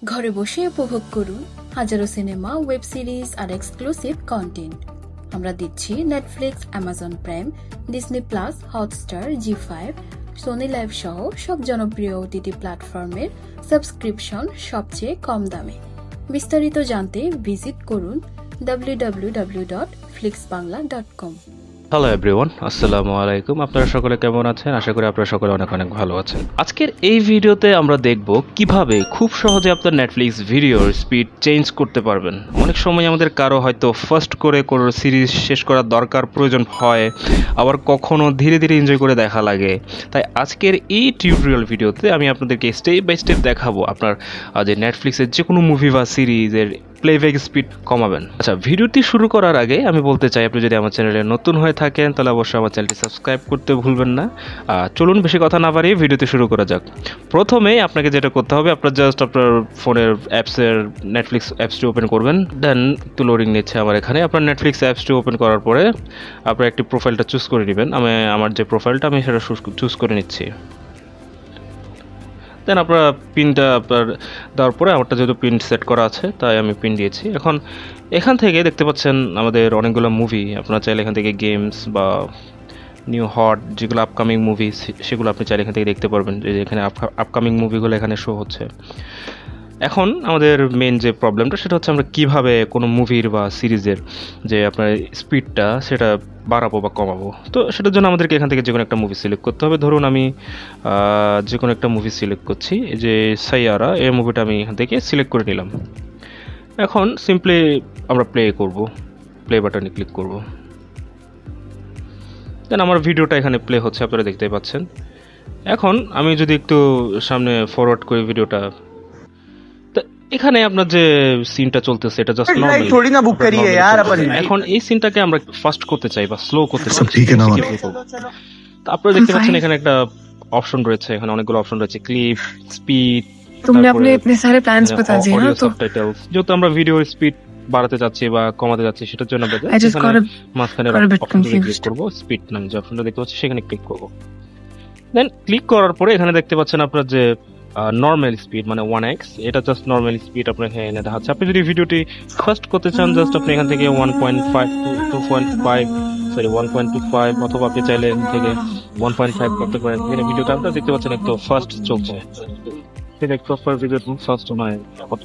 ঘরে বসে উপভোগ করুন হাজারো সিনেমা, ওয়েব সিরিজ আর এক্সক্লুসিভ কন্টেন্ট। আমরা দিচ্ছি Netflix, Amazon Prime, Disney plus, Hotstar, Zee five, Sony Liv সহ সব জনপ্রিয় ওটিটি প্ল্যাটফর্মের সাবস্ক্রিপশন সবচেয়ে কম দামে। বিস্তারিত জানতে ভিজিট করুন www.flixbangla.com। হ্যালো এভরিওয়ান, আসসালামু আলাইকুম। আপনারা সকলে কেমন আছেন? আশা করি আপনারা সকলে অনেক অনেক ভালো আছেন। আজকের এই ভিডিওতে আমরা দেখব কিভাবে খুব সহজে আপনার নেটফ্লিক্স ভিডিওর স্পিড চেঞ্জ করতে পারবেন। অনেক সময় আমাদের কারো হয়তো ফার্স্ট করে কোনো সিরিজ শেষ করার দরকার প্রয়োজন হয়, আবার কখনো ধীরে ধীরে এনজয় করে দেখা লাগে। তাই আজকের এই টিউটোরিয়াল ভিডিওতে আমি আপনাদেরকে স্টেপ বাই স্টেপ দেখাবো আপনার যে নেটফ্লিক্সের যে কোনো মুভি বা সিরিজের প্লেব্যাক স্পিড কমাবেন। আচ্ছা, ভিডিওটি শুরু করার আগে আমি বলতে চাই, আপনি যদি আমার চ্যানেলে নতুন হয়ে থাকেন তাহলে অবশ্যই আমার চ্যানেলটি সাবস্ক্রাইব করতে ভুলবেন না। চলুন বেশি কথা না বাড়িয়ে ভিডিওতে শুরু করা যাক। প্রথমেই আপনাকে যেটা করতে হবে, আপনার জাস্ট আপনার ফোনের অ্যাপসের নেটফ্লিক্স অ্যাপসটি ওপেন করবেন। দেন একটু লোডিং নিচ্ছে আমার এখানে। আপনার নেটফ্লিক্স অ্যাপসটি ওপেন করার পরে আপনার একটি প্রোফাইলটা চুজ করে নেবেন। আমার যে প্রোফাইলটা আমি সেটা চুজ করে নিচ্ছি। দেন আপনার পিনটা আপনার দেওয়ার পরে আমারটা যেহেতু পিন সেট করা আছে তাই আমি পিন দিয়েছি। এখন এখান থেকে দেখতে পাচ্ছেন আমাদের অনেকগুলো মুভি। আপনারা চাইলে এখান থেকে গেমস বা নিউ হট যেগুলো আপকামিং মুভি সেগুলো আপনি চাইলে এখান থেকে দেখতে পারবেন, যে এখানে আপকামিং মুভিগুলো এখানে শো হচ্ছে। এখন আমাদের মেন যে প্রবলেমটা সেটা হচ্ছে আমরা কিভাবে কোনো মুভির বা সিরিজের যে আপনার স্পিডটা সেটা বাড়াবো বা কমাবো। তো সেটার জন্য আমাদেরকে এখান থেকে যে কোনো একটা মুভি সিলেক্ট করতে হবে। ধরুন আমি যে কোনো একটা মুভি সিলেক্ট করছি, যে সাইয়ারা, এই মুভিটা আমি এখান থেকে সিলেক্ট করে নিলাম। এখন সিম্পলি আমরা প্লে বাটনে ক্লিক করব। দেন আমার ভিডিওটা এখানে প্লে হচ্ছে, আপনারা দেখতেই পাচ্ছেন। এখন আমি যদি একটু সামনে ফরওয়ার্ড করি ভিডিওটা, এখানে আপনার যে সিনটা চলতেছে এটা জাস্ট নরমাল। এখন এই সিনটাকে আমরা ফাস্ট করতে চাই বা স্লো করতে চাই। তো আপনারা দেখতে পাচ্ছেন এখানে একটা অপশন রয়েছে, এখানে অনেকগুলো অপশন রয়েছে, ক্লিপ, স্পিড। तुमने अपने इतने सारे प्लान्स बता दिए ना, तो সাবটাইটেলস যেহেতু আমরা ভিডিওর স্পিড বাড়াতে যাচ্ছি বা কমাতে যাচ্ছি সেটার জন্য মাঝখানে অপশনটা ক্লিক করব, স্পিড নামে যে অপশনটা দেখতে পাচ্ছি সেখানে ক্লিক করব। দেন ক্লিক করার পরে এখানে দেখতে পাচ্ছেন আপনার যে নর্মাল স্পিড মানে 1x, এটা জাস্ট নর্মাল স্পিড আপনার এখানে দেখাচ্ছে। আপনি যদি ভিডিওটি ফাস্ট করতে চান জাস্ট আপনি এখান থেকে 1.25 অথবা আপনি চাইলে এখান থেকে 1.5 করতে পারেন। এখানে ভিডিওটা আপনারা দেখতে পাচ্ছেন একটু ফাস্ট চলছে, সেটা একটু ফাস্ট নয়,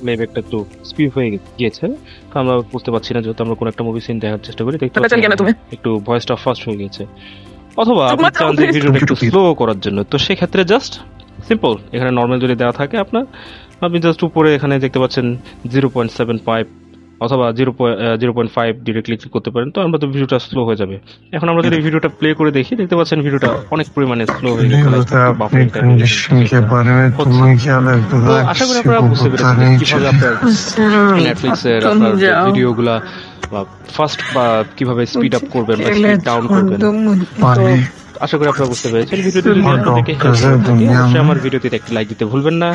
প্লেব্যাকটা একটু স্পিড হয়ে গিয়েছে। তো আমরা বুঝতে পারছি না, যেহেতু আমরা কোনো একটা মুভি সিন দেখার চেষ্টা করি দেখতে পাচ্ছি একটু ভয়েসটা ফাস্ট হয়ে গেছে। অথবা আপনি চান যে ভিডিওটা একটু স্লো করার জন্য, তো সেক্ষেত্রে জাস্ট সিম্পল এখানে নর্মাল যদি দেওয়া থাকে আপনি জাস্ট উপরে এখানে দেখতে পাচ্ছেন 0.75 অথবা 0.5 ডিরেক্টলি ক্লিক করতে পারেন। তো আমরা তো ভিডিওটা স্লো হয়ে যাবে। এখন আমরা যদি ভিডিওটা প্লে করে দেখি, দেখতে পাচ্ছেন ভিডিওটা অনেক পরিমাণে স্লো হয়ে গেছে। আশা করি আপনারা বুঝতে পেরেছেন কিভাবে আপনার নেটফ্লিক্সের আপনার ভিডিওগুলা ফাস্ট বা কিভাবে স্পিড আপ করবেন বা স্পিড ডাউন করবেন। আশা করি আপনারা বুঝতে পেরেছেন। ভিডিওটি যদি আপনাদেরকে হেল্প করে থাকে অবশ্যই আমার ভিডিওতে একটি লাইক দিতে ভুলবেন না।